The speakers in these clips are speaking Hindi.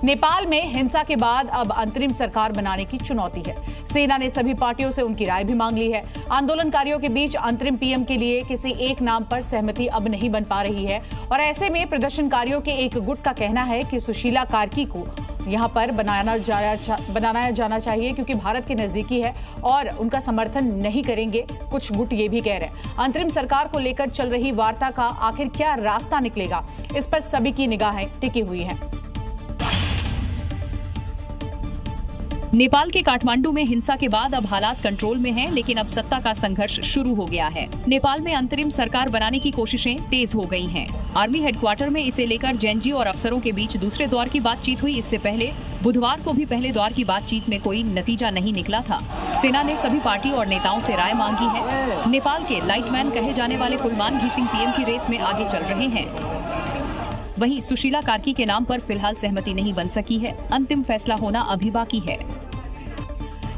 नेपाल में हिंसा के बाद अब अंतरिम सरकार बनाने की चुनौती है। सेना ने सभी पार्टियों से उनकी राय भी मांग ली है। आंदोलनकारियों के बीच अंतरिम पीएम के लिए किसी एक नाम पर सहमति अब नहीं बन पा रही है और ऐसे में प्रदर्शनकारियों के एक गुट का कहना है कि सुशीला कार्की को यहां पर बनाना जाना चाहिए क्योंकि भारत के नजदीकी है और उनका समर्थन नहीं करेंगे। कुछ गुट ये भी कह रहे हैं। अंतरिम सरकार को लेकर चल रही वार्ता का आखिर क्या रास्ता निकलेगा, इस पर सभी की निगाहें टिकी हुई हैं। नेपाल के काठमांडू में हिंसा के बाद अब हालात कंट्रोल में हैं, लेकिन अब सत्ता का संघर्ष शुरू हो गया है। नेपाल में अंतरिम सरकार बनाने की कोशिशें तेज हो गई हैं। आर्मी हेडक्वार्टर में इसे लेकर जेएनजी और अफसरों के बीच दूसरे दौर की बातचीत हुई। इससे पहले बुधवार को भी पहले दौर की बातचीत में कोई नतीजा नहीं निकला था। सेना ने सभी पार्टी और नेताओं से राय मांगी है। नेपाल के लाइटमैन कहे जाने वाले कुलमान घिसिंग पीएम की रेस में आगे चल रहे हैं। वहीं सुशीला कार्की के नाम पर फिलहाल सहमति नहीं बन सकी है। अंतिम फैसला होना अभी बाकी है।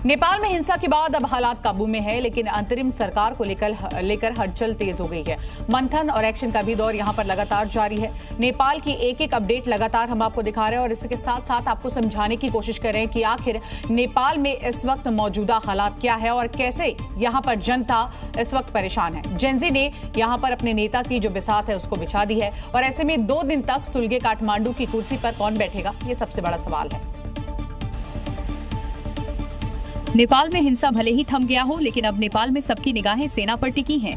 नेपाल में हिंसा के बाद अब हालात काबू में है, लेकिन अंतरिम सरकार को लेकर हलचल तेज हो गई है। मंथन और एक्शन का भी दौर यहां पर लगातार जारी है। नेपाल की एक एक अपडेट लगातार हम आपको दिखा रहे हैं और इसके साथ साथ आपको समझाने की कोशिश कर रहे हैं कि आखिर नेपाल में इस वक्त मौजूदा हालात क्या है और कैसे यहां पर जनता इस वक्त परेशान है। जेएनजी ने यहां पर अपने नेता की जो बिसात है उसको बिछा दी है और ऐसे में 2 दिन तक सुलगे काठमांडू की कुर्सी पर कौन बैठेगा, ये सबसे बड़ा सवाल है। नेपाल में हिंसा भले ही थम गया हो, लेकिन अब नेपाल में सबकी निगाहें सेना पर टिकी हैं।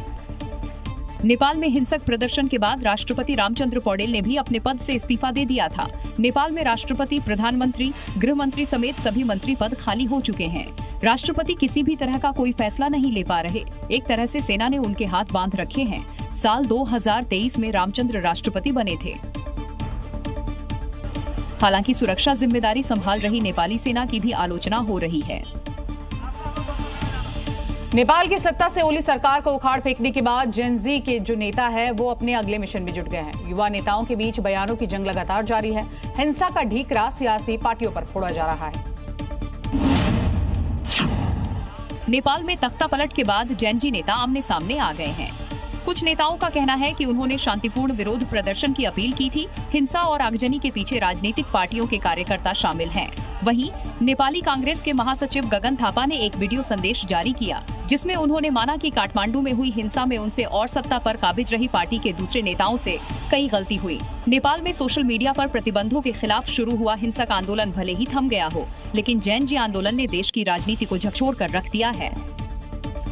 नेपाल में हिंसक प्रदर्शन के बाद राष्ट्रपति रामचंद्र पौडेल ने भी अपने पद से इस्तीफा दे दिया था। नेपाल में राष्ट्रपति, प्रधानमंत्री, गृह मंत्री समेत सभी मंत्री पद खाली हो चुके हैं। राष्ट्रपति किसी भी तरह का कोई फैसला नहीं ले पा रहे। एक तरह से सेना ने उनके हाथ बांध रखे हैं। साल 2023 में रामचंद्र राष्ट्रपति बने थे। हालांकि सुरक्षा जिम्मेदारी संभाल रही नेपाली सेना की भी आलोचना हो रही है। नेपाल की सत्ता से ओली सरकार को उखाड़ फेंकने के बाद जेएनजी के जो नेता है वो अपने अगले मिशन में जुट गए हैं। युवा नेताओं के बीच बयानों की जंग लगातार जारी है। हिंसा का ढीकरा सियासी पार्टियों पर फोड़ा जा रहा है। नेपाल में तख्ता पलट के बाद जेएनजी नेता आमने सामने आ गए हैं। कुछ नेताओं का कहना है कि उन्होंने शांतिपूर्ण विरोध प्रदर्शन की अपील की थी। हिंसा और आगजनी के पीछे राजनीतिक पार्टियों के कार्यकर्ता शामिल हैं। वहीं नेपाली कांग्रेस के महासचिव गगन थापा ने एक वीडियो संदेश जारी किया, जिसमें उन्होंने माना कि काठमांडू में हुई हिंसा में उनसे और सत्ता पर काबिज रही पार्टी के दूसरे नेताओं से कई गलती हुई। नेपाल में सोशल मीडिया पर प्रतिबंधों के खिलाफ शुरू हुआ हिंसक आंदोलन भले ही थम गया हो, लेकिन जेएनजी आंदोलन ने देश की राजनीति को झकझोर कर रख दिया है।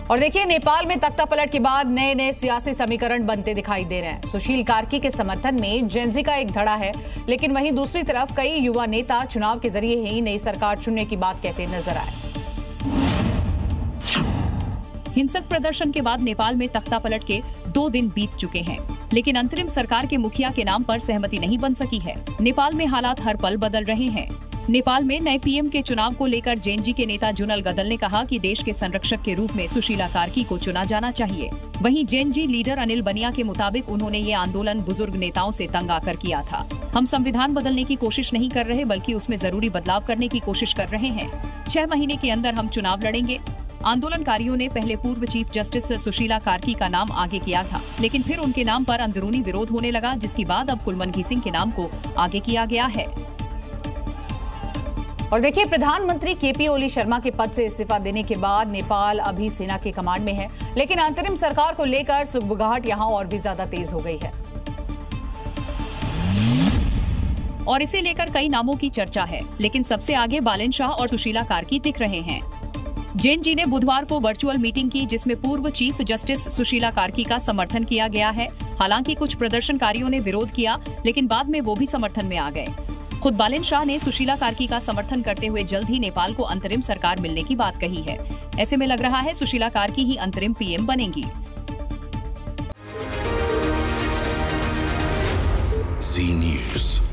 और देखिए, नेपाल में तख्ता पलट के बाद नए नए सियासी समीकरण बनते दिखाई दे रहे हैं। सुशील कार्की के समर्थन में जेएनजी का एक धड़ा है, लेकिन वहीं दूसरी तरफ कई युवा नेता चुनाव के जरिए ही नई सरकार चुनने की बात कहते नजर आए। हिंसक प्रदर्शन के बाद नेपाल में तख्ता पलट के 2 दिन बीत चुके हैं, लेकिन अंतरिम सरकार के मुखिया के नाम पर सहमति नहीं बन सकी है। नेपाल में हालात हर पल बदल रहे हैं। नेपाल में नए पीएम के चुनाव को लेकर जेएनजी के नेता जुनल गदल ने कहा कि देश के संरक्षक के रूप में सुशीला कार्की को चुना जाना चाहिए। वहीं जेएनजी लीडर अनिल बनिया के मुताबिक उन्होंने ये आंदोलन बुजुर्ग नेताओं से तंग आकर किया था। हम संविधान बदलने की कोशिश नहीं कर रहे, बल्कि उसमें जरूरी बदलाव करने की कोशिश कर रहे हैं। 6 महीने के अंदर हम चुनाव लड़ेंगे। आंदोलनकारियों ने पहले पूर्व चीफ जस्टिस सुशीला कार्की का नाम आगे किया था, लेकिन फिर उनके नाम पर अंदरूनी विरोध होने लगा, जिसके बाद अब कुलमान घिसिंग के नाम को आगे किया गया है। और देखिए, प्रधानमंत्री केपी ओली शर्मा के पद से इस्तीफा देने के बाद नेपाल अभी सेना के कमांड में है, लेकिन अंतरिम सरकार को लेकर सुगबुगाहट यहां और भी ज्यादा तेज हो गई है और इसे लेकर कई नामों की चर्चा है, लेकिन सबसे आगे बालन शाह और सुशीला कार्की दिख रहे हैं। जेएनजी ने बुधवार को वर्चुअल मीटिंग की, जिसमें पूर्व चीफ जस्टिस सुशीला कार्की का समर्थन किया गया है। हालांकि कुछ प्रदर्शनकारियों ने विरोध किया, लेकिन बाद में वो भी समर्थन में आ गए। खुद बालन शाह ने सुशीला कार्की का समर्थन करते हुए जल्द ही नेपाल को अंतरिम सरकार मिलने की बात कही है। ऐसे में लग रहा है सुशीला कार्की ही अंतरिम पीएम बनेंगी। Zee News।